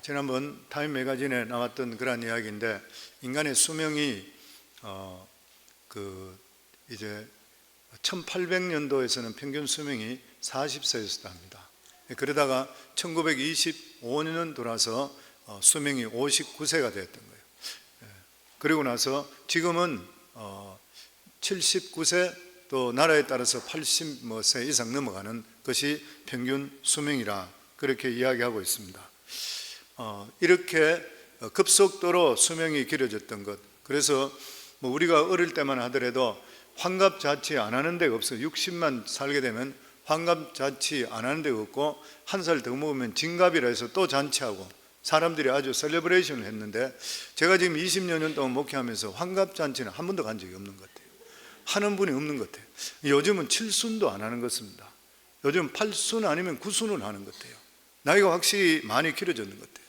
지난번 타임 매거진에 나왔던 그런 이야기인데, 인간의 수명이 이제 1800년도에서는 평균 수명이 40세였었다 합니다. 그러다가 1925년 돌아서 수명이 59세가 되었던 거예요. 그리고 나서 지금은 79세, 또 나라에 따라서 80세 이상 넘어가는 것이 평균 수명이라 그렇게 이야기하고 있습니다. 이렇게 급속도로 수명이 길어졌던 것, 그래서 우리가 어릴 때만 하더라도 환갑 자치 안 하는 데가 없어요. 60만 살게 되면 환갑 자치 안 하는 데가 없고, 한 살 더 먹으면 진갑이라 해서 또 잔치하고 사람들이 아주 셀레브레이션을 했는데, 제가 지금 20년 동안 목회하면서 환갑 잔치는 한 번도 간 적이 없는 것 같아요. 하는 분이 없는 것 같아요. 요즘은 7순도 안 하는 것 같습니다. 요즘 8순 아니면 9순은 하는 것 같아요. 나이가 확실히 많이 길어졌는 것 같아요.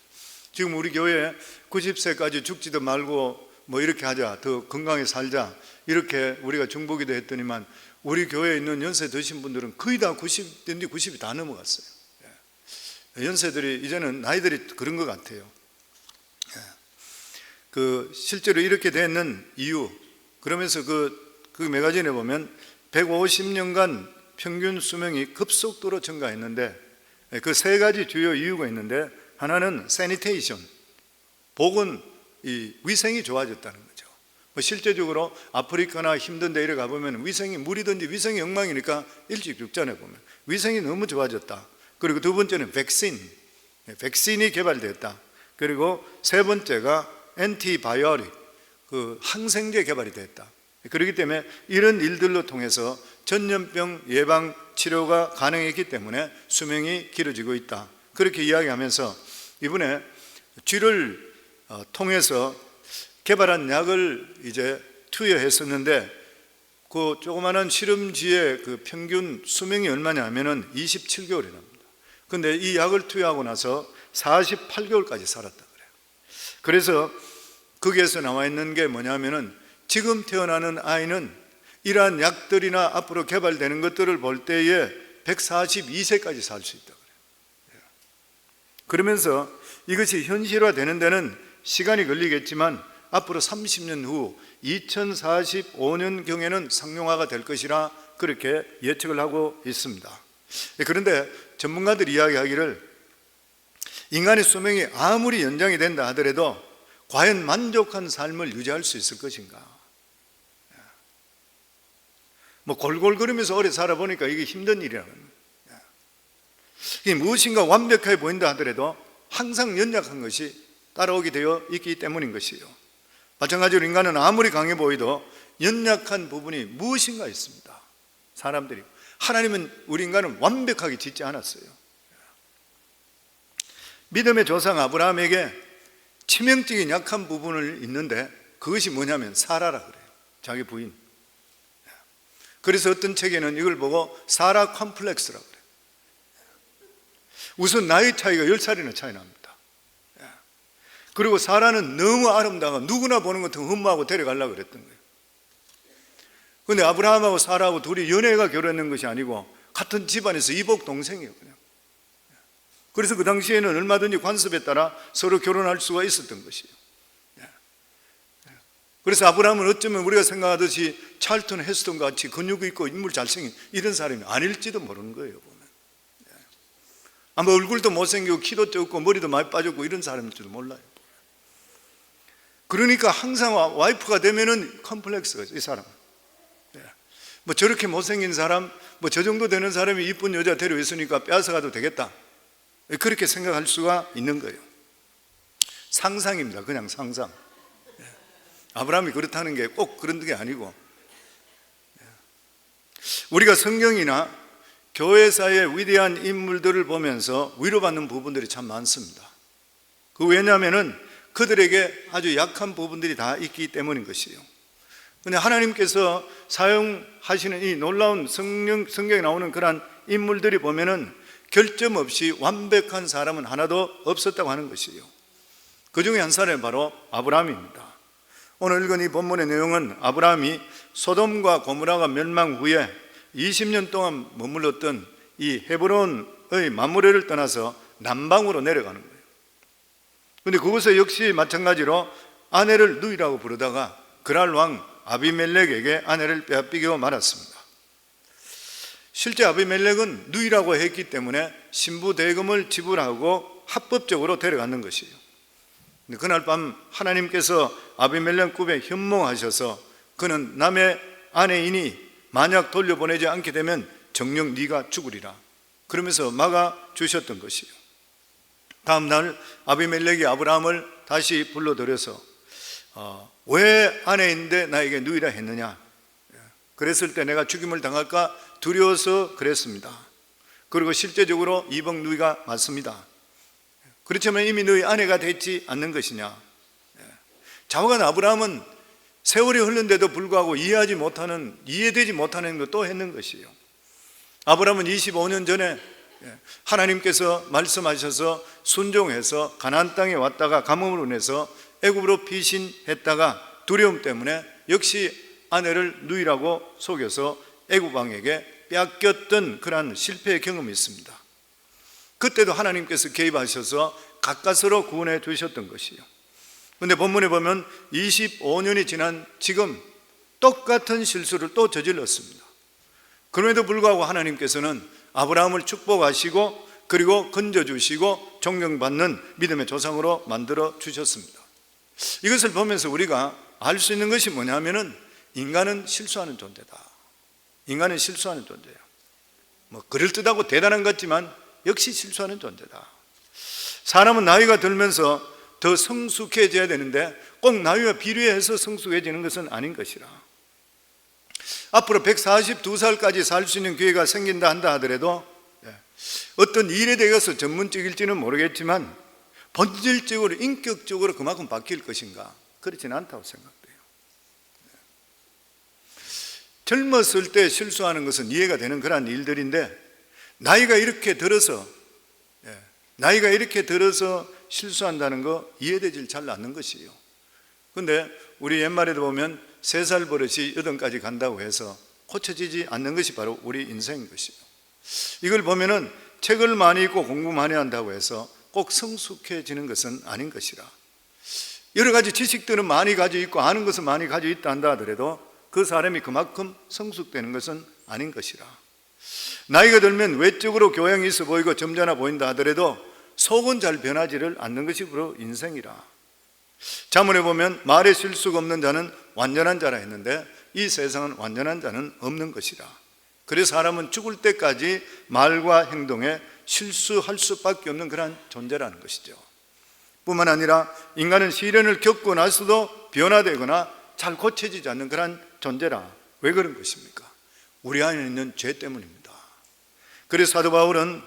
지금 우리 교회에 90세까지 죽지도 말고 이렇게 하자, 더 건강히 살자, 이렇게 우리가 중보기도 했더니만 우리 교회에 있는 연세 드신 분들은 거의 다 90이 다 넘어갔어요. 연세들이 이제는 나이들이 그런 것 같아요. 실제로 이렇게 되는 이유, 그러면서 그 매거진에 보면 150년간 평균 수명이 급속도로 증가했는데, 그 세 가지 주요 이유가 있는데, 하나는 세니테이션, 복은 위생이 좋아졌다는 거죠. 실제적으로 아프리카나 힘든 데 이래 가보면 위생이 물이든지 위생이 엉망이니까 일찍 죽잖아요. 보면 위생이 너무 좋아졌다. 그리고 두 번째는 백신이 개발되었다. 그리고 세 번째가 엔티바이오틱, 항생제 개발이 됐다. 그렇기 때문에 이런 일들로 통해서 전염병 예방 치료가 가능했기 때문에 수명이 길어지고 있다. 그렇게 이야기하면서 이번에 쥐를 통해서 개발한 약을 이제 투여했었는데, 그 조그마한 실험쥐의 그 평균 수명이 얼마냐 하면은 27개월이랍니다. 근데 이 약을 투여하고 나서 48개월까지 살았다 그래요. 그래서 거기에서 나와 있는 게 뭐냐면은, 지금 태어나는 아이는 이러한 약들이나 앞으로 개발되는 것들을 볼 때에 142세까지 살 수 있다 그래요. 그러면서 이것이 현실화되는 데는 시간이 걸리겠지만 앞으로 30년 후 2045년경에는 상용화가 될 것이라 그렇게 예측을 하고 있습니다. 그런데 전문가들이 이야기하기를, 인간의 수명이 아무리 연장이 된다 하더라도 과연 만족한 삶을 유지할 수 있을 것인가? 골골거리면서 오래 살아보니까 이게 힘든 일이라는 거예요. 이게 무엇인가 완벽해 보인다 하더라도 항상 연약한 것이 따라오게 되어 있기 때문인 것이에요. 마찬가지로 인간은 아무리 강해 보이도 연약한 부분이 무엇인가 있습니다. 사람들이, 하나님은 우리 인간은 완벽하게 짓지 않았어요. 믿음의 조상 아브라함에게 치명적인 약한 부분을 있는데, 그것이 뭐냐면 사라라 그래요. 자기 부인. 그래서 어떤 책에는 이걸 보고 사라 컴플렉스라고 그래요. 우선 나이 차이가 10살이나 차이 납니다. 그리고 사라는 너무 아름다워 누구나 보는 것 같은 흠모하고 데려가려고 그랬던 거예요. 그런데 아브라함하고 사라하고 둘이 연애가 결혼한 것이 아니고 같은 집안에서 이복 동생이에요, 그냥. 그래서 그 당시에는 얼마든지 관습에 따라 서로 결혼할 수가 있었던 것이에요. 그래서 아브라함은 어쩌면 우리가 생각하듯이 찰턴 헤스턴 같이 근육이 있고 인물 잘생긴 이런 사람이 아닐지도 모르는 거예요, 보면. 아마 얼굴도 못생기고 키도 적고 머리도 많이 빠졌고 이런 사람일지도 몰라요. 그러니까 항상 와이프가 되면은 컴플렉스가 있어요, 이 사람은. 저렇게 못생긴 사람, 저 정도 되는 사람이 이쁜 여자 데려왔으니까 빼앗아가도 되겠다, 그렇게 생각할 수가 있는 거예요. 상상입니다. 그냥 상상. 아브라함이 그렇다는 게 꼭 그런 게 아니고, 우리가 성경이나 교회사의 위대한 인물들을 보면서 위로받는 부분들이 참 많습니다. 왜냐하면은 그들에게 아주 약한 부분들이 다 있기 때문인 것이에요. 그런데 하나님께서 사용하시는 이 놀라운 성경에 나오는 그러한 인물들이 보면은 결점 없이 완벽한 사람은 하나도 없었다고 하는 것이에요. 그 중에 한 사람이 바로 아브라함입니다. 오늘 읽은 이 본문의 내용은 아브라함이 소돔과 고모라가 멸망 후에 20년 동안 머물렀던 이 헤브론의 마므레를 떠나서 남방으로 내려가는 거예요. 근데 그곳에 역시 마찬가지로 아내를 누이라고 부르다가 그랄 왕 아비멜렉에게 아내를 빼앗기고 말았습니다. 실제 아비멜렉은 누이라고 했기 때문에 신부 대금을 지불하고 합법적으로 데려가는 것이에요. 근데 그날 밤 하나님께서 아비멜렉 꿈에 현몽하셔서 그는 남의 아내이니 만약 돌려보내지 않게 되면 정녕 네가 죽으리라 그러면서 막아주셨던 것이에요. 다음 날 아비멜렉이 아브라함을 다시 불러들여서 왜 아내인데 나에게 누이라 했느냐, 그랬을 때 내가 죽임을 당할까 두려워서 그랬습니다. 그리고 실제적으로 이복 누이가 맞습니다. 그렇지만 이미 너희 아내가 되지 않는 것이냐. 좌우간 아브라함은 세월이 흘른데도 불구하고 이해되지 못하는 것도 했는 것이에요. 아브라함은 25년 전에 하나님께서 말씀하셔서 순종해서 가나안 땅에 왔다가 가뭄으로 인해서 애굽으로 피신했다가 두려움 때문에 역시 아내를 누이라고 속여서 애굽 왕에게 빼앗겼던 그러한 실패의 경험이 있습니다. 그때도 하나님께서 개입하셔서 가까스로 구원해 주셨던 것이에요. 그런데 본문에 보면 25년이 지난 지금 똑같은 실수를 또 저질렀습니다. 그럼에도 불구하고 하나님께서는 아브라함을 축복하시고 그리고 건져주시고 존경받는 믿음의 조상으로 만들어 주셨습니다. 이것을 보면서 우리가 알 수 있는 것이 뭐냐면은 인간은 실수하는 존재다. 인간은 실수하는 존재예요. 그럴듯하고 대단한 것 같지만 역시 실수하는 존재다. 사람은 나이가 들면서 더 성숙해져야 되는데 꼭 나이와 비례해서 성숙해지는 것은 아닌 것이라. 앞으로 142살까지 살 수 있는 기회가 생긴다 한다 하더라도 어떤 일에 대해서 전문적일지는 모르겠지만 본질적으로 인격적으로 그만큼 바뀔 것인가? 그렇지는 않다고 생각돼요. 젊었을 때 실수하는 것은 이해가 되는 그런 일들인데 나이가 이렇게 들어서 실수한다는 거 이해되질 잘 않는 것이에요. 그런데 우리 옛말에도 보면 3살 버릇이 8까지 간다고 해서 고쳐지지 않는 것이 바로 우리 인생인 것이에요. 이걸 보면은 책을 많이 읽고 공부 많이 한다고 해서 꼭 성숙해지는 것은 아닌 것이라. 여러 가지 지식들은 많이 가지고 있고 아는 것은 많이 가지고 있다 한다 하더라도 그 사람이 그만큼 성숙되는 것은 아닌 것이라. 나이가 들면 외적으로 교양이 있어 보이고 점잖아 보인다 하더라도 속은 잘 변하지를 않는 것이 바로 인생이라. 잠언에 보면 말에 실수가 없는 자는 완전한 자라 했는데 이 세상은 완전한 자는 없는 것이라. 그래서 사람은 죽을 때까지 말과 행동에 실수할 수밖에 없는 그런 존재라는 것이죠. 뿐만 아니라 인간은 시련을 겪고 나서도 변화되거나 잘 고쳐지지 않는 그런 존재라. 왜 그런 것입니까? 우리 안에 있는 죄 때문입니다. 그래서 사도 바울은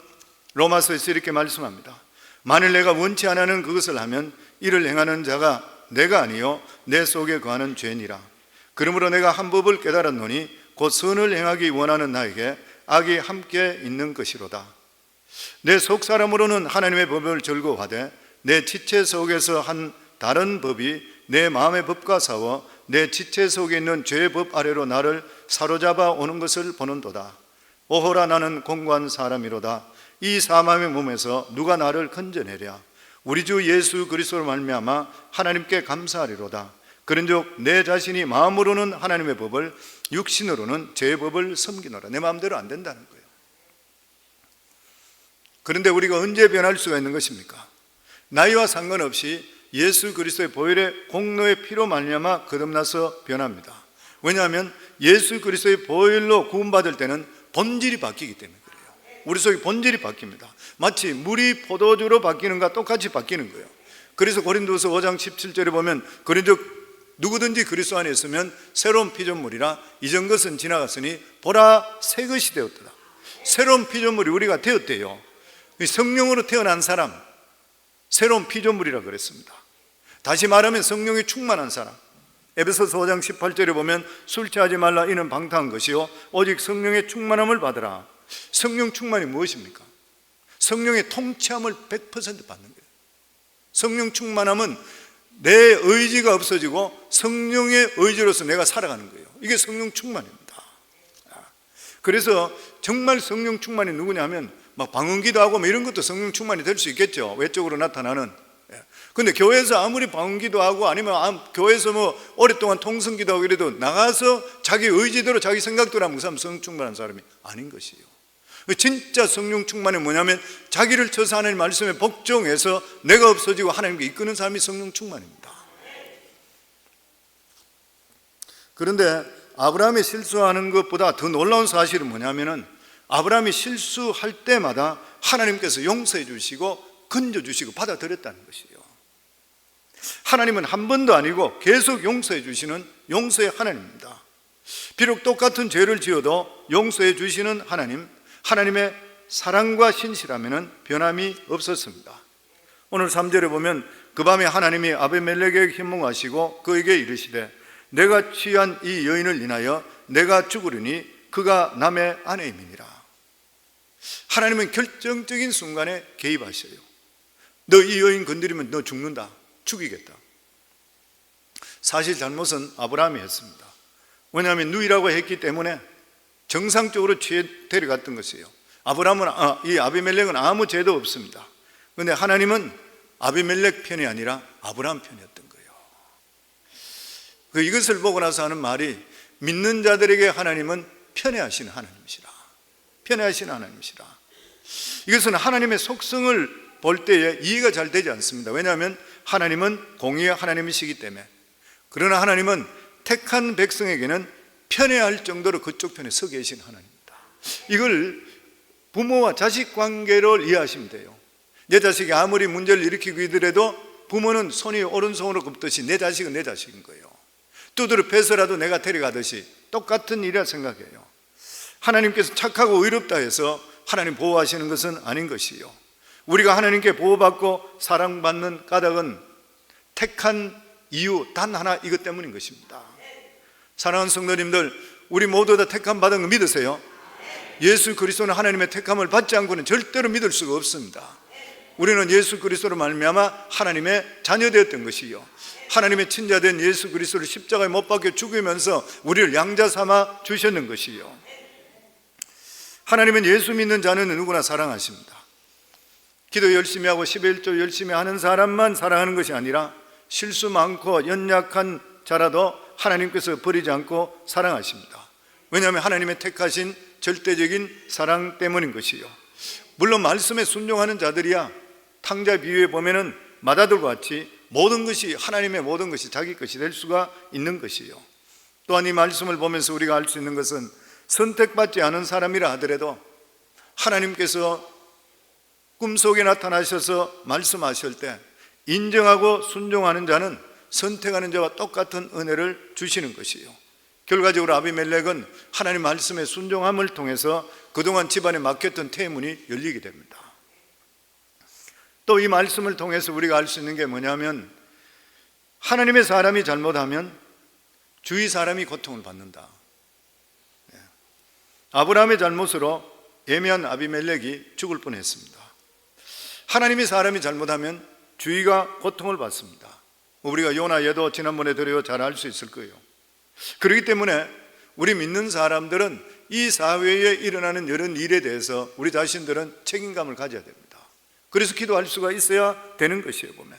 로마서에서 이렇게 말씀합니다. 만일 내가 원치 않는 그것을 하면 이를 행하는 자가 내가 아니요 내 속에 거하는 죄니라. 그러므로 내가 한 법을 깨달았노니 곧 선을 행하기 원하는 나에게 악이 함께 있는 것이로다. 내 속사람으로는 하나님의 법을 즐거워하되 내 지체 속에서 한 다른 법이 내 마음의 법과 싸워 내 지체 속에 있는 죄의 법 아래로 나를 사로잡아 오는 것을 보는도다. 오호라 나는 공고한 사람이로다. 이 사망의 몸에서 누가 나를 건져내랴. 우리 주 예수 그리스도로 말미암아 하나님께 감사하리로다. 그런즉 내 자신이 마음으로는 하나님의 법을 육신으로는 죄의 법을 섬기노라. 내 마음대로 안 된다는 거예요. 그런데 우리가 언제 변할 수가 있는 것입니까? 나이와 상관없이 예수 그리스도의 보혈의 공로의 피로 말미암아 거듭나서 변합니다. 왜냐하면 예수 그리스도의 보혈로 구원받을 때는 본질이 바뀌기 때문에 그래요. 우리 속에 본질이 바뀝니다. 마치 물이 포도주로 바뀌는 것과 똑같이 바뀌는 거예요. 그래서 고린도서 5장 17절에 보면 그런즉 누구든지 그리스도 안에 있으면 새로운 피조물이라 이전 것은 지나갔으니 보라 새 것이 되었더라. 새로운 피조물이 우리가 되었대요. 성령으로 태어난 사람, 새로운 피조물이라 그랬습니다. 다시 말하면 성령이 충만한 사람. 에베소서 5장 18절에 보면 술 취하지 말라 이는 방탕한 것이요 오직 성령의 충만함을 받으라. 성령 충만이 무엇입니까? 성령의 통치함을 100% 받는 거예요. 성령 충만함은 내 의지가 없어지고 성령의 의지로서 내가 살아가는 거예요. 이게 성령 충만입니다. 그래서 정말 성령 충만이 누구냐면 막 방언기도 하고 이런 것도 성령 충만이 될 수 있겠죠. 외적으로 나타나는. 근데 교회에서 아무리 방언기도 하고 아니면 교회에서 뭐 오랫동안 통성기도 하고 이래도 나가서 자기 의지대로 자기 생각대로 하면 그 사람 성령 충만한 사람이 아닌 것이에요. 진짜 성령 충만이 뭐냐면 자기를 쳐서 하나님 말씀에 복종해서 내가 없어지고 하나님께 이끄는 사람이 성령 충만입니다. 그런데 아브라함이 실수하는 것보다 더 놀라운 사실은 뭐냐면은 아브라함이 실수할 때마다 하나님께서 용서해 주시고 건져 주시고 받아들였다는 것이에요. 하나님은 한 번도 아니고 계속 용서해 주시는 용서의 하나님입니다. 비록 똑같은 죄를 지어도 용서해 주시는 하나님, 하나님의 사랑과 신실함에는 변함이 없었습니다. 오늘 3절에 보면 그 밤에 하나님이 아비멜렉에게 현몽하시고 그에게 이르시되 내가 취한 이 여인을 인하여 내가 죽으리니 그가 남의 아내임이니라. 하나님은 결정적인 순간에 개입하셔요. 너 이 여인 건드리면 너 죽는다, 죽이겠다. 사실 잘못은 아브라함이 했습니다. 왜냐하면 누이라고 했기 때문에 정상적으로 데려갔던 것이에요. 이 아비멜렉은 아무 죄도 없습니다. 그런데 하나님은 아비멜렉 편이 아니라 아브라함 편이었던 거예요. 이것을 보고 나서 하는 말이 믿는 자들에게 하나님은 편애하시는 하나님이시라. 편애하시는 하나님이시라. 이것은 하나님의 속성을 볼 때에 이해가 잘 되지 않습니다. 왜냐하면 하나님은 공의의 하나님이시기 때문에. 그러나 하나님은 택한 백성에게는 편애할 정도로 그쪽 편에 서 계신 하나님입니다. 이걸 부모와 자식 관계를 이해하시면 돼요. 내 자식이 아무리 문제를 일으키고 이더라도 부모는 손이 오른손으로 굽듯이 내 자식은 내 자식인 거예요. 두드려 패서라도 내가 데려가듯이 똑같은 일이라 생각해요. 하나님께서 착하고 의롭다 해서 하나님 보호하시는 것은 아닌 것이요. 우리가 하나님께 보호받고 사랑받는 까닭은 택한 이유 단 하나, 이것 때문인 것입니다. 사랑하는 성도님들, 우리 모두 다 택함 받은 거 믿으세요? 예수 그리스도는 하나님의 택함을 받지 않고는 절대로 믿을 수가 없습니다. 우리는 예수 그리스도로 말미암아 하나님의 자녀되었던 것이요, 하나님의 친자된 예수 그리스도를 십자가에 못 박혀 죽으면서 우리를 양자 삼아 주셨는 것이요, 하나님은 예수 믿는 자는 누구나 사랑하십니다. 기도 열심히 하고 11조 열심히 하는 사람만 사랑하는 것이 아니라 실수 많고 연약한 자라도 하나님께서 버리지 않고 사랑하십니다. 왜냐하면 하나님의 택하신 절대적인 사랑 때문인 것이요. 물론 말씀에 순종하는 자들이야 탕자 비유에 보면은 마다들과 같이 모든 것이, 하나님의 모든 것이 자기 것이 될 수가 있는 것이요. 또한 이 말씀을 보면서 우리가 알 수 있는 것은 선택받지 않은 사람이라 하더라도 하나님께서 꿈속에 나타나셔서 말씀하실 때 인정하고 순종하는 자는 선택하는 자와 똑같은 은혜를 주시는 것이요. 결과적으로 아비멜렉은 하나님 말씀에 순종함을 통해서 그동안 집안에 막혔던 태문이 열리게 됩니다. 또 이 말씀을 통해서 우리가 알 수 있는 게 뭐냐면 하나님의 사람이 잘못하면 주위 사람이 고통을 받는다. 아브라함의 잘못으로 예미한 아비멜렉이 죽을 뻔했습니다. 하나님의 사람이 잘못하면 주위가 고통을 받습니다. 우리가 요나 예도 지난번에 들어요 잘 알 수 있을 거예요. 그렇기 때문에 우리 믿는 사람들은 이 사회에 일어나는 이런 일에 대해서 우리 자신들은 책임감을 가져야 됩니다. 그래서 기도할 수가 있어야 되는 것이에요, 보면.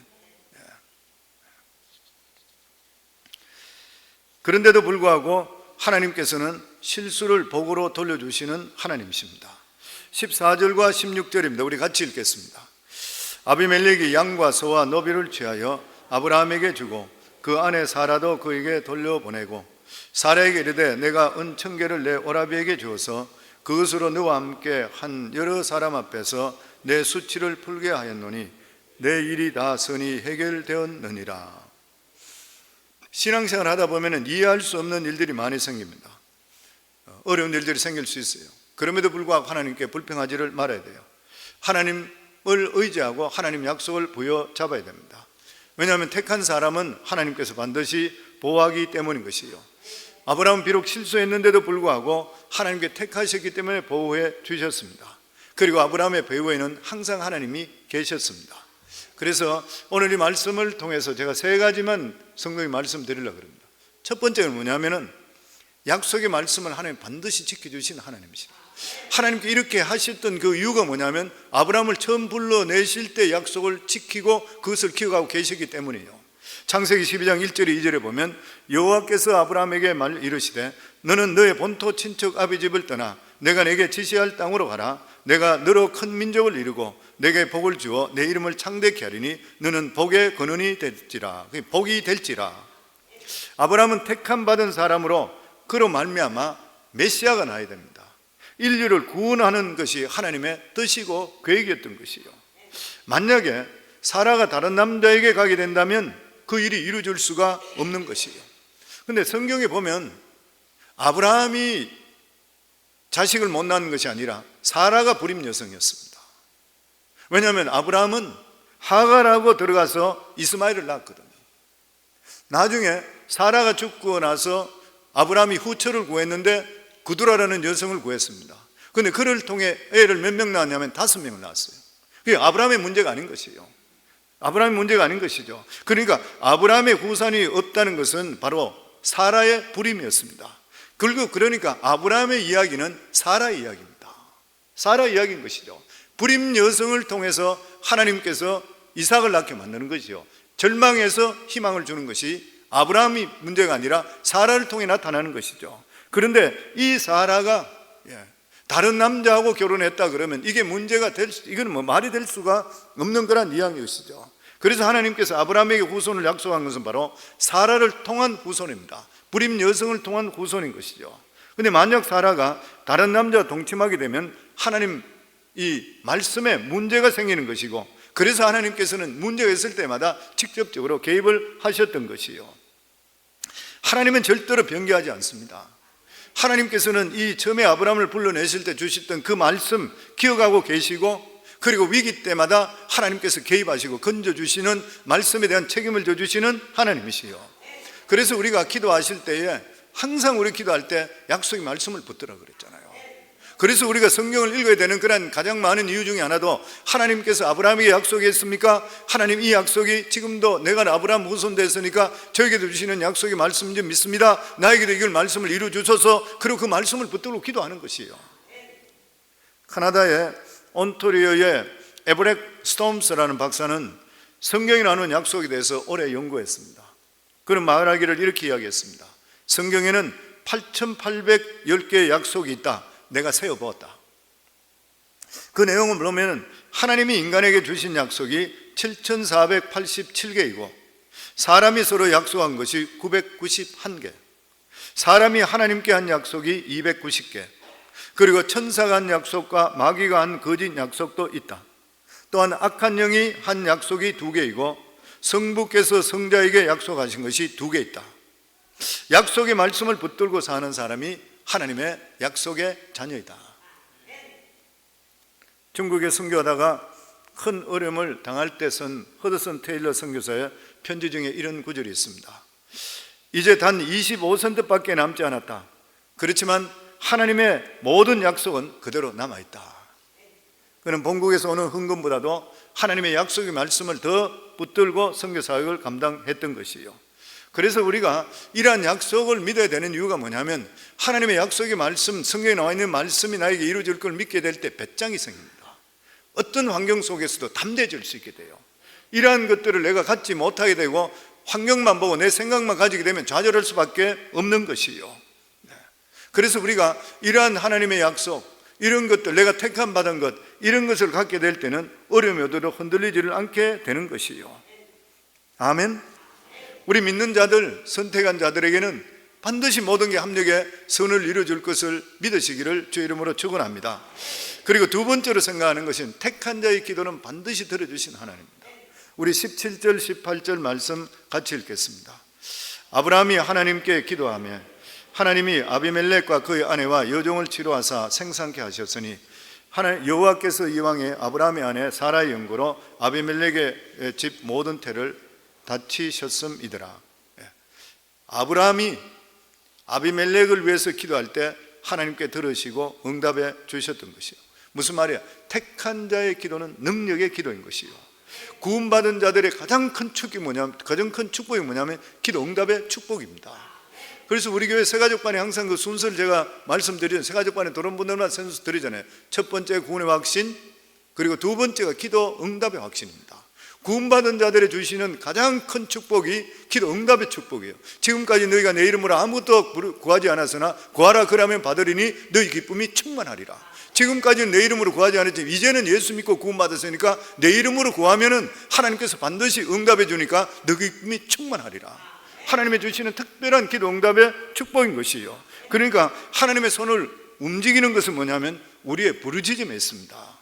그런데도 불구하고 하나님께서는 실수를 복으로 돌려주시는 하나님이십니다. 14절과 16절입니다. 우리 같이 읽겠습니다. 아비멜렉이 양과 소와 노비를 취하여 아브라함에게 주고 그 아내 사라도 그에게 돌려보내고 사라에게 이르되 내가 은천계를 내 오라비에게 주어서 그것으로 너와 함께 한 여러 사람 앞에서 내 수치를 풀게 하였노니 내 일이 다 선이 해결되었느니라. 신앙생활 하다 보면 이해할 수 없는 일들이 많이 생깁니다. 어려운 일들이 생길 수 있어요. 그럼에도 불구하고 하나님께 불평하지를 말아야 돼요. 하나님을 의지하고 하나님 약속을 부여잡아야 됩니다. 왜냐하면 택한 사람은 하나님께서 반드시 보호하기 때문인 것이요. 아브라함은 비록 실수했는데도 불구하고 하나님께 택하셨기 때문에 보호해 주셨습니다. 그리고 아브라함의 배후에는 항상 하나님이 계셨습니다. 그래서 오늘 이 말씀을 통해서 제가 세 가지만 성도님 말씀드리려고 합니다. 첫 번째는 뭐냐면은 약속의 말씀을 하나님 반드시 지켜주신 하나님이십니다. 하나님께 이렇게 하셨던 그 이유가 뭐냐면 아브라함을 처음 불러내실 때 약속을 지키고 그것을 기억하고 계시기 때문이에요. 창세기 12장 1절에 2절에 보면 여호와께서 아브라함에게 이르시되 너는 너의 본토 친척 아비 집을 떠나 내가 내게 지시할 땅으로 가라. 내가 너로 큰 민족을 이루고 내게 복을 주어 내 이름을 창대케 하리니 너는 복의 근원이 될지라. 복이 될지라. 아브라함은 택함 받은 사람으로 그로 말미암아 메시아가 나야 됩니다. 인류를 구원하는 것이 하나님의 뜻이고 계획이었던 것이요. 만약에 사라가 다른 남자에게 가게 된다면 그 일이 이루어질 수가 없는 것이에요. 그런데 성경에 보면 아브라함이 자식을 못 낳은 것이 아니라 사라가 불임 여성이었습니다. 왜냐하면 아브라함은 하갈하고 들어가서 이스마엘을 낳았거든요. 나중에 사라가 죽고 나서 아브라함이 후처를 구했는데 구두라라는 여성을 구했습니다. 그런데 그를 통해 애를 몇 명 낳았냐면 5명을 낳았어요. 그게 아브라함의 문제가 아닌 것이에요. 아브라함의 문제가 아닌 것이죠. 그러니까 아브라함의 후손이 없다는 것은 바로 사라의 불임이었습니다. 그러니까 아브라함의 이야기는 사라의 이야기입니다. 사라 이야기인 것이죠. 불임 여성을 통해서 하나님께서 이삭을 낳게 만드는 것이죠. 절망에서 희망을 주는 것이 아브라함이 문제가 아니라 사라를 통해 나타나는 것이죠. 그런데 이 사라가 다른 남자하고 결혼했다 그러면 이게 문제가 이건 뭐 말이 될 수가 없는 거란 이야기이시죠. 그래서 하나님께서 아브라함에게 후손을 약속한 것은 바로 사라를 통한 후손입니다. 불임 여성을 통한 후손인 것이죠. 그런데 만약 사라가 다른 남자와 동침하게 되면 하나님 이 말씀에 문제가 생기는 것이고, 그래서 하나님께서는 문제가 있을 때마다 직접적으로 개입을 하셨던 것이요. 하나님은 절대로 변개하지 않습니다. 하나님께서는 이 처음에 아브라함을 불러내실 때 주셨던 그 말씀 기억하고 계시고, 그리고 위기 때마다 하나님께서 개입하시고 건져주시는 말씀에 대한 책임을 져주시는 하나님이시요. 그래서 우리가 기도하실 때에 항상 우리 기도할 때 약속의 말씀을 붙들어 그랬잖아요. 그래서 우리가 성경을 읽어야 되는 그런 가장 많은 이유 중에 하나도 하나님께서 아브라함에게 약속했습니까? 하나님 이 약속이 지금도 내가 아브라함 후손 됐으니까 저에게도 주시는 약속의 말씀 좀 믿습니다. 나에게도 이걸 말씀을 이루어 주소서. 그리고 그 말씀을 붙들고 기도하는 것이에요. 카나다의 온토리오의 에브렉 스톰스라는 박사는 성경이 나누는 약속에 대해서 오래 연구했습니다. 그는 말하기를 이렇게 이야기했습니다. 성경에는 8,810개의 약속이 있다. 내가 세어보았다. 그 내용을 보면 하나님이 인간에게 주신 약속이 7,487개이고 사람이 서로 약속한 것이 991개, 사람이 하나님께 한 약속이 290개, 그리고 천사가 한 약속과 마귀가 한 거짓 약속도 있다. 또한 악한 영이 한 약속이 2개이고 성부께서 성자에게 약속하신 것이 2개 있다. 약속의 말씀을 붙들고 사는 사람이 하나님의 약속의 자녀이다. 중국에 선교하다가 큰 어려움을 당할 때 쓴 허드슨 테일러 선교사의 편지 중에 이런 구절이 있습니다. 이제 단 25%밖에 남지 않았다. 그렇지만 하나님의 모든 약속은 그대로 남아있다. 그는 본국에서 오는 헌금보다도 하나님의 약속의 말씀을 더 붙들고 선교사역을 감당했던 것이에요. 그래서 우리가 이러한 약속을 믿어야 되는 이유가 뭐냐면 하나님의 약속의 말씀, 성경에 나와 있는 말씀이 나에게 이루어질 걸 믿게 될 때 배짱이 생깁니다. 어떤 환경 속에서도 담대해질 수 있게 돼요. 이러한 것들을 내가 갖지 못하게 되고 환경만 보고 내 생각만 가지게 되면 좌절할 수밖에 없는 것이에요. 그래서 우리가 이러한 하나님의 약속, 이런 것들, 내가 택함 받은 것, 이런 것을 갖게 될 때는 어려움이 오도록 흔들리지를 않게 되는 것이에요. 아멘. 우리 믿는 자들, 선택한 자들에게는 반드시 모든 게 합력에 선을 이루어줄 것을 믿으시기를 주의 이름으로 축원합니다. 그리고 두 번째로 생각하는 것은 택한 자의 기도는 반드시 들어주신 하나님입니다. 우리 17절, 18절 말씀 같이 읽겠습니다. 아브라함이 하나님께 기도하며 하나님이 아비멜렉과 그의 아내와 여종을 치료하사 생산케 하셨으니 여호와께서 이왕에 아브라함의 아내 사라의 연고로 아비멜렉의 집 모든 태를 다치셨음이더라. 아브라함이 아비멜렉을 위해서 기도할 때 하나님께 들으시고 응답해 주셨던 것이요. 무슨 말이야? 택한 자의 기도는 능력의 기도인 것이요. 구원받은 자들의 가장 큰 축복이 뭐냐면 기도 응답의 축복입니다. 그래서 우리 교회 새가족반에 항상 그 순서를 제가 말씀드리는, 새가족반에 들어온 분들만 선수 드리잖아요. 첫 번째 구원의 확신, 그리고 두 번째가 기도 응답의 확신입니다. 구원받은 자들의 주시는 가장 큰 축복이 기도 응답의 축복이에요. 지금까지 너희가 내 이름으로 아무것도 구하지 않았으나 구하라 그러면 받으리니 너희 기쁨이 충만하리라. 지금까지는 내 이름으로 구하지 않았지만 이제는 예수 믿고 구원받았으니까 내 이름으로 구하면은 하나님께서 반드시 응답해 주니까 너희 기쁨이 충만하리라. 하나님의 주시는 특별한 기도 응답의 축복인 것이에요. 그러니까 하나님의 손을 움직이는 것은 뭐냐면 우리의 부르짖음에 있습니다.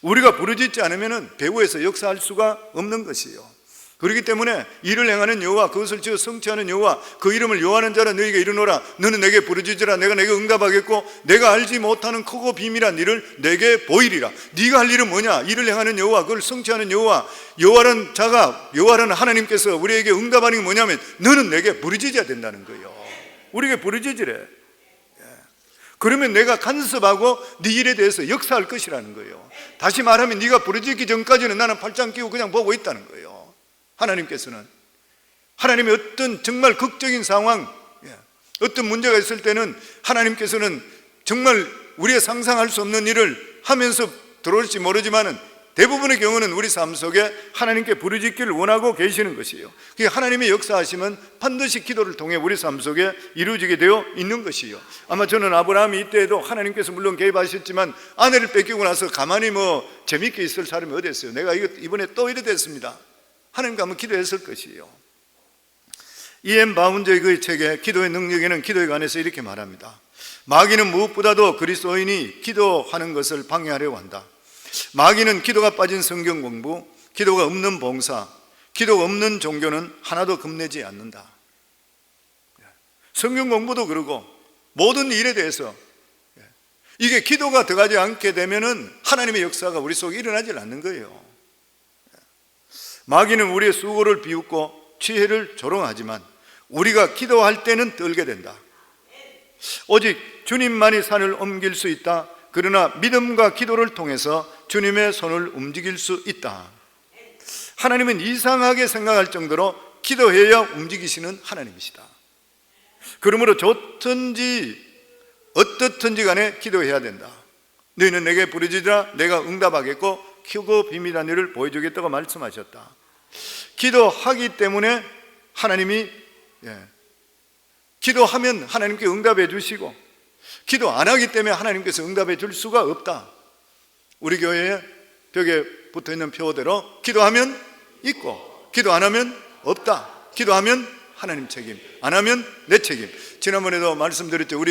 우리가 부르짖지 않으면 배후에서 역사할 수가 없는 것이에요. 그렇기 때문에 이를 행하는 여호와, 그것을 지어 성취하는 여호와, 그 이름을 요하는 자라 너희에게 이르노라. 너는 내게 부르짖으라. 내가 내게 응답하겠고 내가 알지 못하는 크고 비밀한 일을 내게 보이리라. 네가 할 일은 뭐냐? 이를 행하는 여호와, 그걸 성취하는 여호와. 여호와라는 하나님께서 우리에게 응답하는 게 뭐냐면 너는 내게 부르짖어야 된다는 거예요. 우리에게 부르짖으래. 그러면 내가 간섭하고 네 일에 대해서 역사할 것이라는 거예요. 다시 말하면 네가 부르짖기 전까지는 나는 팔짱 끼고 그냥 보고 있다는 거예요. 하나님께서는 하나님의 어떤 정말 극적인 상황, 어떤 문제가 있을 때는 하나님께서는 정말 우리가 상상할 수 없는 일을 하면서 들어올지 모르지만은 대부분의 경우는 우리 삶 속에 하나님께 부르짖기를 원하고 계시는 것이에요. 하나님의 역사하심은 반드시 기도를 통해 우리 삶 속에 이루어지게 되어 있는 것이에요. 아마 저는 아브라함이 이때에도 하나님께서 물론 개입하셨지만 아내를 뺏기고 나서 가만히 재밌게 있을 사람이 어디 있어요? 내가 이번에 또 이래 됐습니다. 하나님께 한번 기도했을 것이에요. E.M. 바운저의 그 책에 기도의 능력에는 기도에 관해서 이렇게 말합니다. 마귀는 무엇보다도 그리스도인이 기도하는 것을 방해하려고 한다. 마귀는 기도가 빠진 성경 공부, 기도가 없는 봉사, 기도가 없는 종교는 하나도 겁내지 않는다. 성경 공부도 그러고 모든 일에 대해서 이게 기도가 들어가지 않게 되면은 하나님의 역사가 우리 속에 일어나지 않는 거예요. 마귀는 우리의 수고를 비웃고 지혜를 조롱하지만 우리가 기도할 때는 떨게 된다. 오직 주님만이 산을 옮길 수 있다. 그러나 믿음과 기도를 통해서 주님의 손을 움직일 수 있다. 하나님은 이상하게 생각할 정도로 기도해야 움직이시는 하나님이시다. 그러므로 좋든지 어떻든지 간에 기도해야 된다. 너희는 내게 부르짖으라. 내가 응답하겠고 크고 비밀한 일을 보여주겠다고 말씀하셨다. 기도하기 때문에 하나님이 기도하면 하나님께 응답해 주시고 기도 안 하기 때문에 하나님께서 응답해 줄 수가 없다. 우리 교회에 벽에 붙어있는 표대로 기도하면 있고 기도 안 하면 없다. 기도하면 하나님 책임, 안 하면 내 책임. 지난번에도 말씀드렸죠.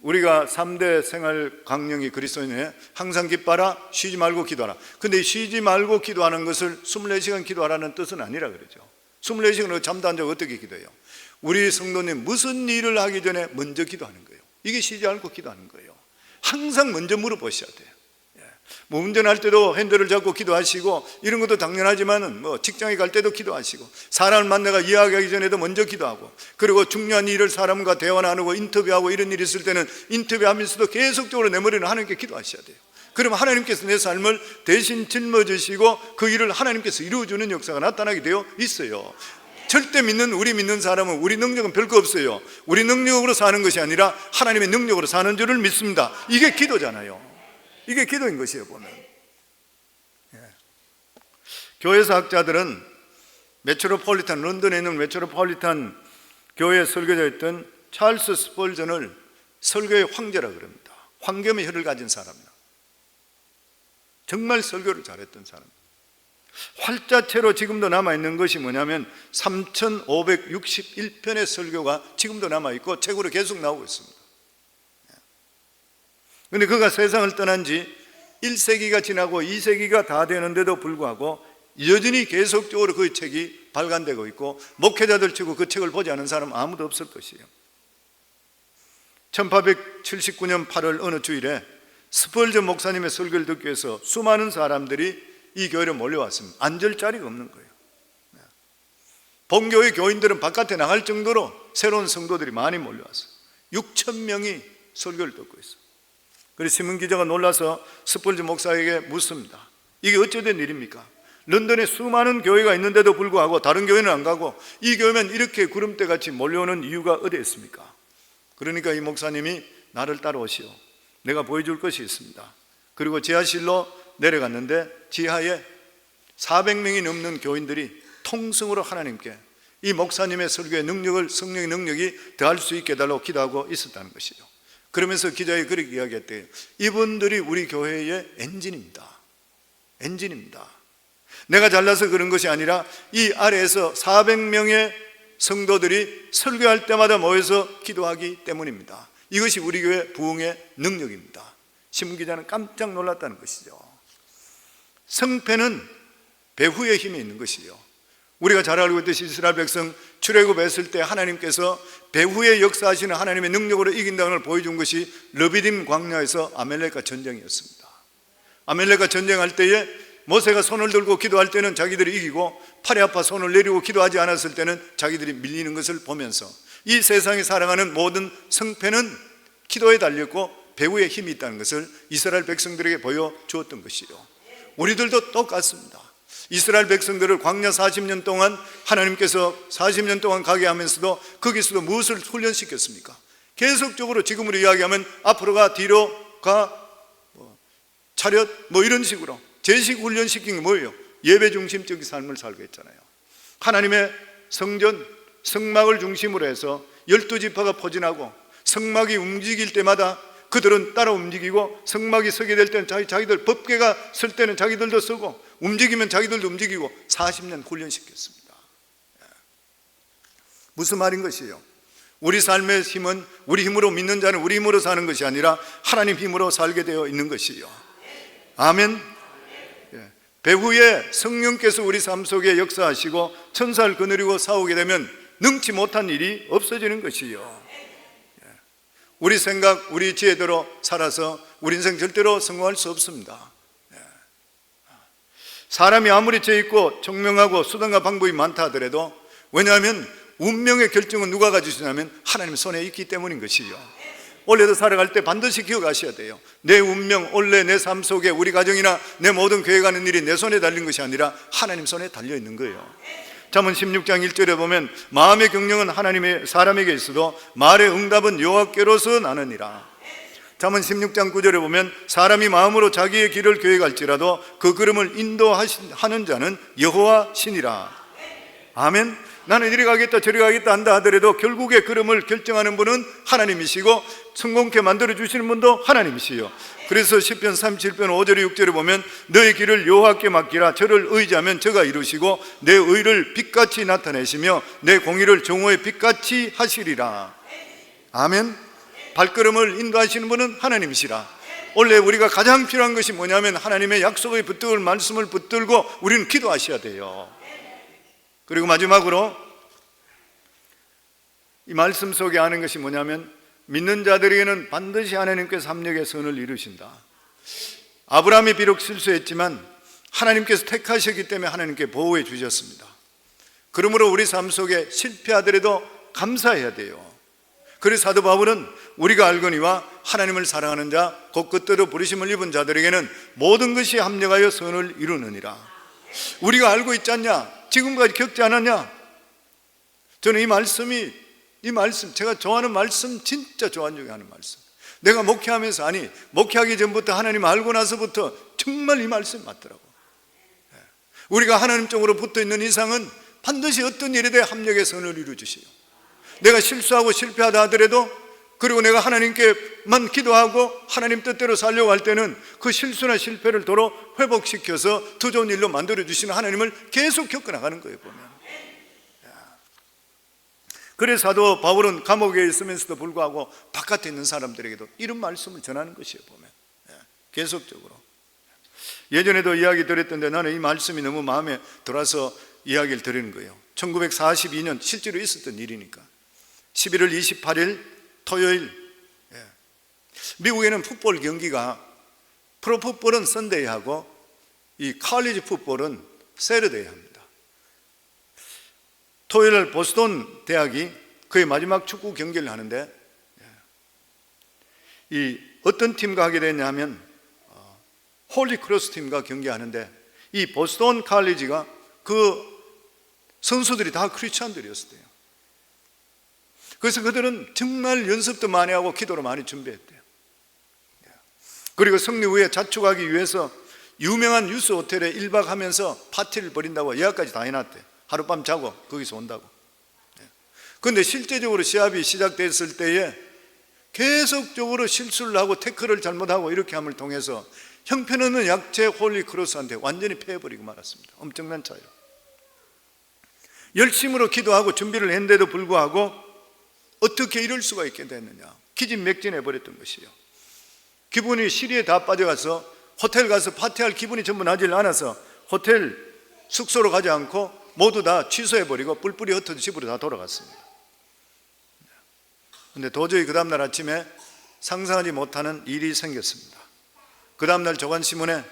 우리가 3대 생활 강령이 그리스도인에 항상 기뻐하라, 쉬지 말고 기도하라. 근데 쉬지 말고 기도하는 것을 24시간 기도하라는 뜻은 아니라 그러죠. 24시간 잠도 안 자고 어떻게 기도해요? 우리 성도님 무슨 일을 하기 전에 먼저 기도하는 거예요. 이게 쉬지 않고 기도하는 거예요. 항상 먼저 물어보셔야 돼요. 운전할 때도 핸들을 잡고 기도하시고 이런 것도 당연하지만은 직장에 갈 때도 기도하시고 사람을 만나가 이야기하기 전에도 먼저 기도하고 그리고 중요한 일을 사람과 대화 나누고 인터뷰하고 이런 일이 있을 때는 인터뷰하면서도 계속적으로 내 머리는 하나님께 기도하셔야 돼요. 그러면 하나님께서 내 삶을 대신 짊어지시고 그 일을 하나님께서 이루어주는 역사가 나타나게 되어 있어요. 절대 우리 믿는 사람은 우리 능력은 별거 없어요. 우리 능력으로 사는 것이 아니라 하나님의 능력으로 사는 줄을 믿습니다. 이게 기도잖아요. 이게 기도인 것이에요, 보면. 교회사 학자들은 런던에 있는 메트로폴리탄 교회 설교자였던 찰스 스펄전을 설교의 황제라고 그럽니다. 황금의 혀를 가진 사람이다. 정말 설교를 잘했던 사람. 활자체로 지금도 남아있는 것이 뭐냐면 3561편의 설교가 지금도 남아있고 책으로 계속 나오고 있습니다. 그런데 그가 세상을 떠난 지 1세기가 지나고 2세기가 다 되는데도 불구하고 여전히 계속적으로 그 책이 발간되고 있고 목회자들 치고 그 책을 보지 않은 사람 아무도 없을 것이에요. 1879년 8월 어느 주일에 스펄전 목사님의 설교를 듣기 위해서 수많은 사람들이 이 교회로 몰려왔습니다. 앉을 자리가 없는 거예요. 본교회 교인들은 바깥에 나갈 정도로 새로운 성도들이 많이 몰려왔어요. 6,000명이 설교를 듣고 있어요. 그래서 신문기자가 놀라서 스펄전 목사에게 묻습니다. 이게 어찌된 일입니까? 런던에 수많은 교회가 있는데도 불구하고 다른 교회는 안 가고 이 교회면 이렇게 구름대같이 몰려오는 이유가 어디에 있습니까? 그러니까 이 목사님이 나를 따라오시오, 내가 보여줄 것이 있습니다. 그리고 지하실로 내려갔는데 지하에 400명이 넘는 교인들이 통성으로 하나님께 이 목사님의 설교의 능력을, 성령의 능력이 더할 수 있게 해달라고 기도하고 있었다는 것이죠. 그러면서 기자에 그렇게 이야기했대요. 이분들이 우리 교회의 엔진입니다. 엔진입니다. 내가 잘나서 그런 것이 아니라 이 아래에서 400명의 성도들이 설교할 때마다 모여서 기도하기 때문입니다. 이것이 우리 교회 부흥의 능력입니다. 신문기자는 깜짝 놀랐다는 것이죠. 성패는 배후의 힘에 있는 것이요, 우리가 잘 알고 있듯이 이스라엘 백성 출애굽했을 때 하나님께서 배후에 역사하시는 하나님의 능력으로 이긴다는 걸 보여준 것이 르비딤 광야에서 아멜렉과 전쟁이었습니다. 아멜렉과 전쟁할 때에 모세가 손을 들고 기도할 때는 자기들이 이기고, 팔이 아파 손을 내리고 기도하지 않았을 때는 자기들이 밀리는 것을 보면서 이 세상에 살아가는 모든 성패는 기도에 달렸고 배후에 힘이 있다는 것을 이스라엘 백성들에게 보여주었던 것이요, 우리들도 똑같습니다. 이스라엘 백성들을 광야 40년 동안 하나님께서 40년 동안 가게 하면서도 거기서도 무엇을 훈련시켰습니까? 계속적으로 지금으로 이야기하면 앞으로 가, 뒤로 가, 차렷 이런 식으로 제식 훈련시킨 게 뭐예요? 예배 중심적인 삶을 살게 했잖아요. 하나님의 성전, 성막을 중심으로 해서 12지파가 포진하고 성막이 움직일 때마다 그들은 따라 움직이고, 성막이 서게 될 때는 자기들, 법궤가 설 때는 자기들도 서고, 움직이면 자기들도 움직이고 40년 훈련시켰습니다. 무슨 말인 것이에요? 우리 삶의 힘은 우리 힘으로, 믿는 자는 우리 힘으로 사는 것이 아니라 하나님 힘으로 살게 되어 있는 것이요. 아멘. 배후에 성령께서 우리 삶 속에 역사하시고 천사를 거느리고 싸우게 되면 능치 못한 일이 없어지는 것이요, 우리 생각, 우리 지혜대로 살아서 우리 인생 절대로 성공할 수 없습니다. 사람이 아무리 죄 있고 총명하고 수단과 방법이 많다 하더라도, 왜냐하면 운명의 결정은 누가 가지시냐면 하나님 손에 있기 때문인 것이요, 올해도 살아갈 때 반드시 기억하셔야 돼요. 내 운명, 올해 내 삶 속에 우리 가정이나 내 모든 계획하는 일이 내 손에 달린 것이 아니라 하나님 손에 달려있는 거예요. 잠언 16장 1절에 보면 마음의 경영은 하나님의 사람에게 있어도 말의 응답은 여호와께로서 나느니라. 잠언 16장 9절에 보면 사람이 마음으로 자기의 길을 계획할지라도 그 걸음을 인도하는 자는 여호와 신이라. 아멘. 나는 이리 가겠다 저리 가겠다 한다 하더라도 결국에 걸음을 결정하는 분은 하나님이시고 성공케 만들어주시는 분도 하나님이시요. 그래서 시편 37편 5절에 6절에 보면 너의 길을 여호와께 맡기라. 저를 의지하면 저가 이루시고 내 의를 빛같이 나타내시며 내 공의를 정오의 빛같이 하시리라. 아멘. 발걸음을 인도하시는 분은 하나님이시라. 원래 우리가 가장 필요한 것이 뭐냐면 하나님의 약속의 붙들 말씀을 붙들고 우리는 기도하셔야 돼요. 그리고 마지막으로 이 말씀 속에 아는 것이 뭐냐면 믿는 자들에게는 반드시 하나님께서 합력의 선을 이루신다. 아브라함이 비록 실수했지만 하나님께서 택하셨기 때문에 하나님께 보호해 주셨습니다. 그러므로 우리 삶 속에 실패하더라도 감사해야 돼요. 그래서 사도 바울은 우리가 알거니와 하나님을 사랑하는 자 곧 그때로 부르심을 입은 자들에게는 모든 것이 합력하여 선을 이루느니라. 우리가 알고 있지 않냐? 지금까지 겪지 않았냐? 저는 이 말씀 제가 좋아하는 말씀, 진짜 좋아하는 중에 하는 말씀. 내가 목회하면서, 아니 목회하기 전부터 하나님 알고 나서부터 정말 이 말씀 맞더라고. 우리가 하나님 쪽으로 붙어있는 이상은 반드시 어떤 일에 대해 합력의 선을 이루어주시요. 내가 실수하고 실패하다 하더라도, 그리고 내가 하나님께만 기도하고 하나님 뜻대로 살려고 할 때는 그 실수나 실패를 도로 회복시켜서 더 좋은 일로 만들어주시는 하나님을 계속 겪어나가는 거예요, 보면. 그래서 사도 바울은 감옥에 있으면서도 불구하고 바깥에 있는 사람들에게도 이런 말씀을 전하는 것이에요, 보면. 계속적으로. 예전에도 이야기 드렸던데 나는 이 말씀이 너무 마음에 들어서 이야기를 드리는 거예요. 1942년 실제로 있었던 일이니까 11월 28일 토요일, 미국에는 풋볼 경기가 프로풋볼은 선데이 하고 이 칼리지 풋볼은 세러데이 합니다. 토요일 보스턴 대학이 그의 마지막 축구 경기를 하는데, 이 어떤 팀과 하게 됐냐면 홀리 크로스 팀과 경기하는데 이 보스턴 칼리지가 그 선수들이 다 크리스찬들이었어요. 그래서 그들은 정말 연습도 많이 하고 기도를 많이 준비했대요. 그리고 승리 후에 자축하기 위해서 유명한 유스 호텔에 1박 하면서 파티를 벌인다고 예약까지 다 해놨대요. 하룻밤 자고 거기서 온다고. 그런데 실제적으로 시합이 시작됐을 때에 계속적으로 실수를 하고 태클을 잘못하고 이렇게 함을 통해서 형편없는 약체 홀리 크로스한테 완전히 패해버리고 말았습니다. 엄청난 차이로. 열심으로 기도하고 준비를 했는데도 불구하고 어떻게 이럴 수가 있게 됐느냐. 기진맥진해버렸던 것이요. 기분이 시리에 다 빠져가서 호텔 가서 파티할 기분이 전부 나질 않아서 호텔 숙소로 가지 않고 모두 다 취소해버리고 뿔뿔이 흩어져 집으로 다 돌아갔습니다. 그런데 도저히 그 다음날 아침에 상상하지 못하는 일이 생겼습니다. 그 다음날 조간신문에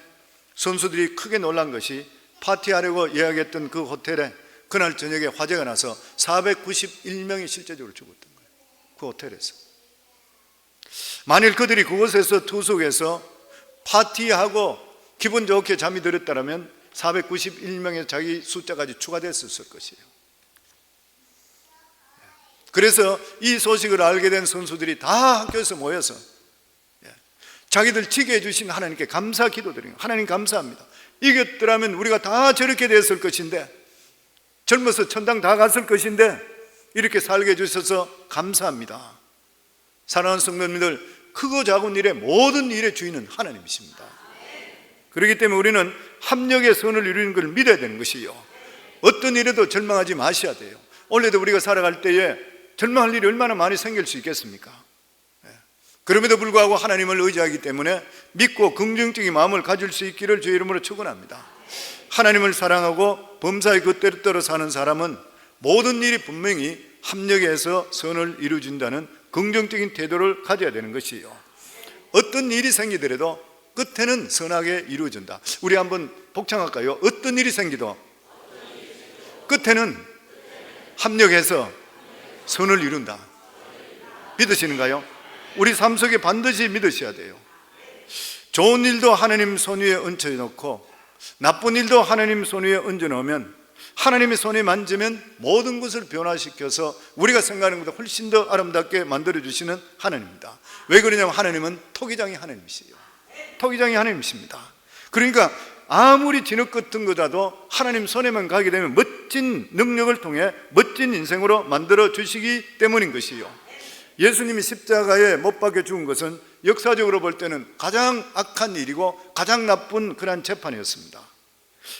선수들이 크게 놀란 것이 파티하려고 예약했던 그 호텔에 그날 저녁에 화재가 나서 491명이 실제적으로 죽었던 거예요. 그 호텔에서. 만일 그들이 그곳에서 투숙해서 파티하고 기분 좋게 잠이 들었다면 491명의 자기 숫자까지 추가됐을 것이에요. 그래서 이 소식을 알게 된 선수들이 다 학교에서 모여서 자기들 지게 해주신 하나님께 감사 기도드려요. 하나님 감사합니다. 이겼더라면 우리가 다 저렇게 됐을 것인데, 젊어서 천당 다 갔을 것인데 이렇게 살게 해주셔서 감사합니다. 사랑하는 성도님들, 크고 작은 일의 모든 일의 주인은 하나님이십니다. 그렇기 때문에 우리는 합력의 선을 이루는 걸 믿어야 되는 것이요, 어떤 일에도 절망하지 마셔야 돼요. 원래도 우리가 살아갈 때에 절망할 일이 얼마나 많이 생길 수 있겠습니까? 그럼에도 불구하고 하나님을 의지하기 때문에 믿고 긍정적인 마음을 가질 수 있기를 주의 이름으로 축원합니다. 하나님을 사랑하고 범사의 그때로 사는 사람은 모든 일이 분명히 합력해서 선을 이루어준다는 긍정적인 태도를 가져야 되는 것이에요. 어떤 일이 생기더라도 끝에는 선하게 이루어진다. 우리 한번 복창할까요? 어떤 일이 생기도 끝에는 합력해서 선을 이룬다. 믿으시는가요? 우리 삶 속에 반드시 믿으셔야 돼요. 좋은 일도 하나님 손 위에 얹혀놓고 나쁜 일도 하나님 손 위에 얹어놓으면 하나님의 손에 만지면 모든 것을 변화시켜서 우리가 생각하는 것보다 훨씬 더 아름답게 만들어주시는 하나님입니다. 왜 그러냐면 하나님은 토기장이 하나님이시요, 토기장이 하나님이십니다. 그러니까 아무리 진흙 같은 거라도 하나님 손에만 가게 되면 멋진 능력을 통해 멋진 인생으로 만들어 주시기 때문인 것이요, 예수님이 십자가에 못 박혀 죽은 것은 역사적으로 볼 때는 가장 악한 일이고 가장 나쁜 그런 재판이었습니다.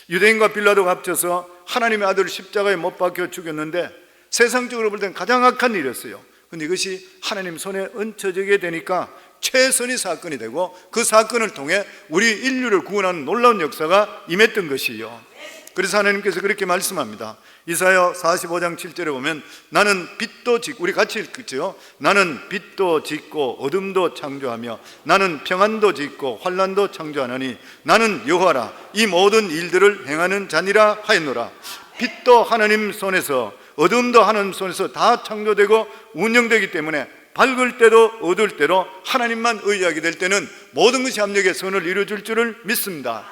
유대인과 빌라도가 합쳐서 하나님의 아들을 십자가에 못 박혀 죽였는데 세상적으로 볼 때는 가장 악한 일이었어요. 그런데 이것이 하나님 손에 얹혀지게 되니까 최선의 사건이 되고 그 사건을 통해 우리 인류를 구원하는 놀라운 역사가 임했던 것이요. 그래서 하나님께서 그렇게 말씀합니다. 이사야 45장 7절에 보면 나는 빛도 짓고, 우리 같이 읽죠. 나는 빛도 짓고 어둠도 창조하며 나는 평안도 짓고 환난도 창조하나니 나는 여호와라 이 모든 일들을 행하는 자니라 하였노라. 빛도 하나님 손에서 어둠도 하나님 손에서 다 창조되고 운영되기 때문에 밝을 때도 어두울 때도 하나님만 의지하게 될 때는 모든 것이 합력의 선을 이루어줄 줄을 믿습니다.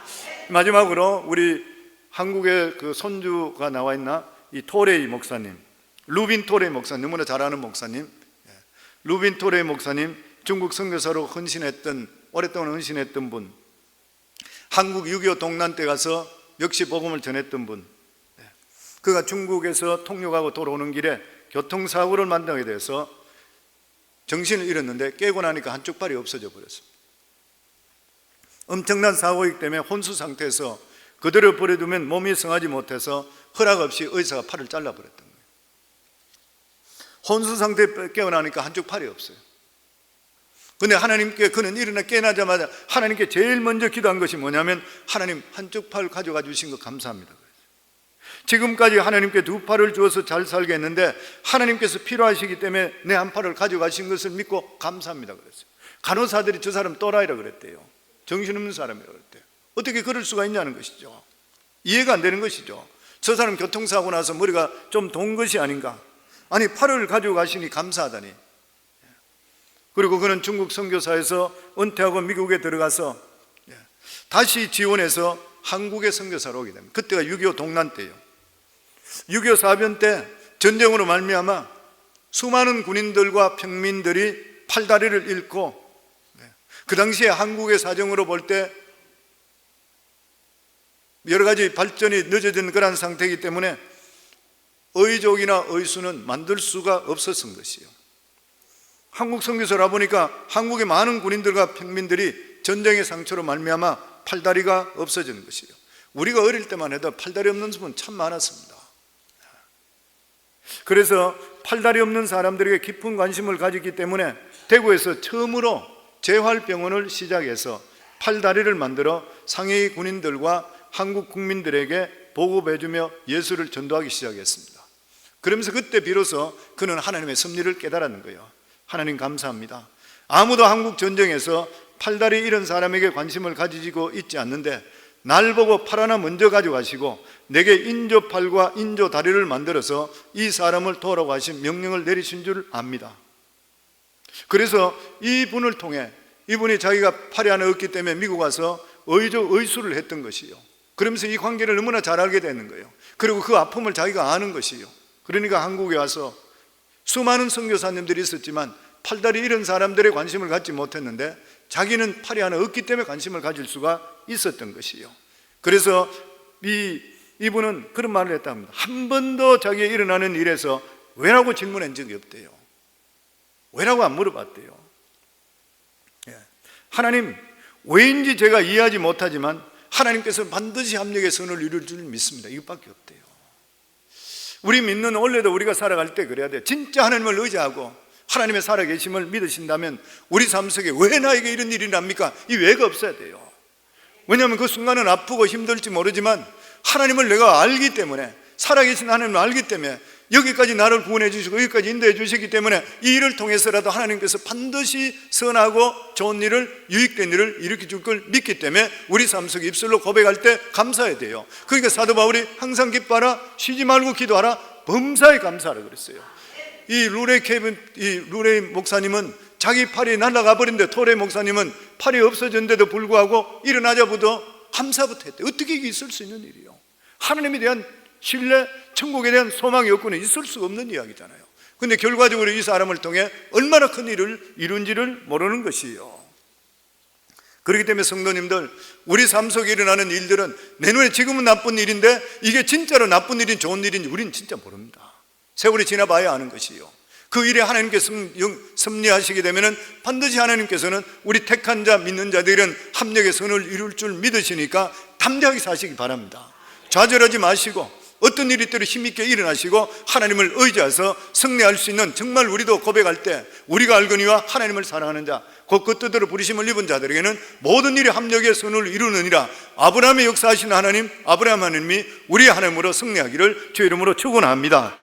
마지막으로 우리 한국의 그 손주가 나와 있나? 이 토레이 목사님, 루빈 토레이 목사님, 너무나 잘 아는 목사님, 루빈 토레이 목사님, 중국 선교사로 헌신했던, 오랫동안 헌신했던 분, 한국 6.25 동란 때 가서 역시 복음을 전했던 분, 그가 중국에서 통역하고 돌아오는 길에 교통사고를 만나게 돼서 정신을 잃었는데 깨고 나니까 한쪽 발이 없어져 버렸습니다. 엄청난 사고이기 때문에 혼수 상태에서 그대로 버려두면 몸이 성하지 못해서 허락 없이 의사가 팔을 잘라버렸던 거예요. 혼수 상태에 깨어나니까 한쪽 팔이 없어요. 그런데 하나님께 그는 일어나 깨어나자마자 하나님께 제일 먼저 기도한 것이 뭐냐면 하나님 한쪽 팔 가져가 주신 거 감사합니다. 지금까지 하나님께 두 팔을 주어서 잘 살게 했는데 하나님께서 필요하시기 때문에 내 한 팔을 가져가신 것을 믿고 감사합니다 그랬어요. 간호사들이 저 사람 또라이라 그랬대요. 정신없는 사람이라고 그랬대요. 어떻게 그럴 수가 있냐는 것이죠. 이해가 안 되는 것이죠. 저 사람 교통사고 나서 머리가 좀 돈 것이 아닌가. 아니 팔을 가지고 가시니 감사하다니. 그리고 그는 중국 선교사에서 은퇴하고 미국에 들어가서 다시 지원해서 한국에 선교사로 오게 됩니다. 그때가 6.25 동란 때예요. 6.25 사변 때 전쟁으로 말미암아 수많은 군인들과 평민들이 팔다리를 잃고, 그 당시에 한국의 사정으로 볼 때 여러 가지 발전이 늦어진 그런 상태이기 때문에 의족이나 의수는 만들 수가 없었던 것이요. 한국 선교사라 보니까 한국의 많은 군인들과 평민들이 전쟁의 상처로 말미암아 팔다리가 없어지는 것이요. 우리가 어릴 때만 해도 팔다리 없는 분은 참 많았습니다. 그래서 팔다리 없는 사람들에게 깊은 관심을 가졌기 때문에 대구에서 처음으로 재활병원을 시작해서 팔다리를 만들어 상해의 군인들과 한국 국민들에게 보급해주며 예수를 전도하기 시작했습니다. 그러면서 그때 비로소 그는 하나님의 섭리를 깨달았는 거예요. 하나님 감사합니다. 아무도 한국 전쟁에서 팔다리 잃은 사람에게 관심을 가지고 있지 않는데 날 보고 팔 하나 먼저 가져가시고 내게 인조팔과 인조다리를 만들어서 이 사람을 도우라고 하신 명령을 내리신 줄 압니다. 그래서 이분을 통해, 이분이 자기가 팔이 하나 없기 때문에 미국 와서 의수를 했던 것이요. 그러면서 이 관계를 너무나 잘 알게 되는 거예요. 그리고 그 아픔을 자기가 아는 것이요. 그러니까 한국에 와서 수많은 선교사님들이 있었지만 팔다리 잃은 사람들의 관심을 갖지 못했는데 자기는 팔이 하나 없기 때문에 관심을 가질 수가 있었던 것이요. 그래서 이분은 그런 말을 했다 합니다. 한 번도 자기의 일어나는 일에서 왜라고 질문한 적이 없대요. 왜라고 안 물어봤대요. 하나님, 왜인지 제가 이해하지 못하지만 하나님께서 반드시 합력의 선을 이룰 줄 믿습니다. 이것밖에 없대요. 우리 믿는 원래도 우리가 살아갈 때 그래야 돼요. 진짜 하나님을 의지하고 하나님의 살아계심을 믿으신다면 우리 삶 속에 왜 나에게 이런 일이 납니까? 이 왜가 없어야 돼요. 왜냐하면 그 순간은 아프고 힘들지 모르지만 하나님을 내가 알기 때문에, 살아계신 하나님을 알기 때문에, 여기까지 나를 구원해 주시고 여기까지 인도해 주시기 때문에 이 일을 통해서라도 하나님께서 반드시 선하고 좋은 일을, 유익된 일을 일으켜 줄 걸 믿기 때문에 우리 삶 속에 입술로 고백할 때 감사해야 돼요. 그러니까 사도 바울이 항상 기뻐하라, 쉬지 말고 기도하라, 범사에 감사하라 그랬어요. 이 루레이 목사님은 자기 팔이 날아가 버린데, 토레 목사님은 팔이 없어졌는데도 불구하고 일어나자부터 감사부터 했대. 어떻게 이게 있을 수 있는 일이요? 하나님에 대한 신뢰, 천국에 대한 소망이 없고는 있을 수 없는 이야기잖아요. 그런데 결과적으로 이 사람을 통해 얼마나 큰 일을 이룬지를 모르는 것이에요. 그렇기 때문에 성도님들, 우리 삶 속에 일어나는 일들은 내 눈에 지금은 나쁜 일인데 이게 진짜로 나쁜 일인지 좋은 일인지 우리는 진짜 모릅니다. 세월이 지나봐야 아는 것이요. 그 일에 하나님께서 섭리하시게 되면 반드시 하나님께서는 우리 택한 자, 믿는 자들은 합력의 선을 이룰 줄 믿으시니까 담대하게 사시기 바랍니다. 좌절하지 마시고 어떤 일이 있더라도 힘있게 일어나시고 하나님을 의지해서 승리할 수 있는, 정말 우리도 고백할 때 우리가 알거니와 하나님을 사랑하는 자, 곧 그 뜻대로 부르심을 입은 자들에게는 모든 일이 합력의 선을 이루느니라. 아브라함의 역사하시는 하나님, 아브라함 하나님이 우리의 하나님으로 승리하기를 주의 이름으로 축원합니다.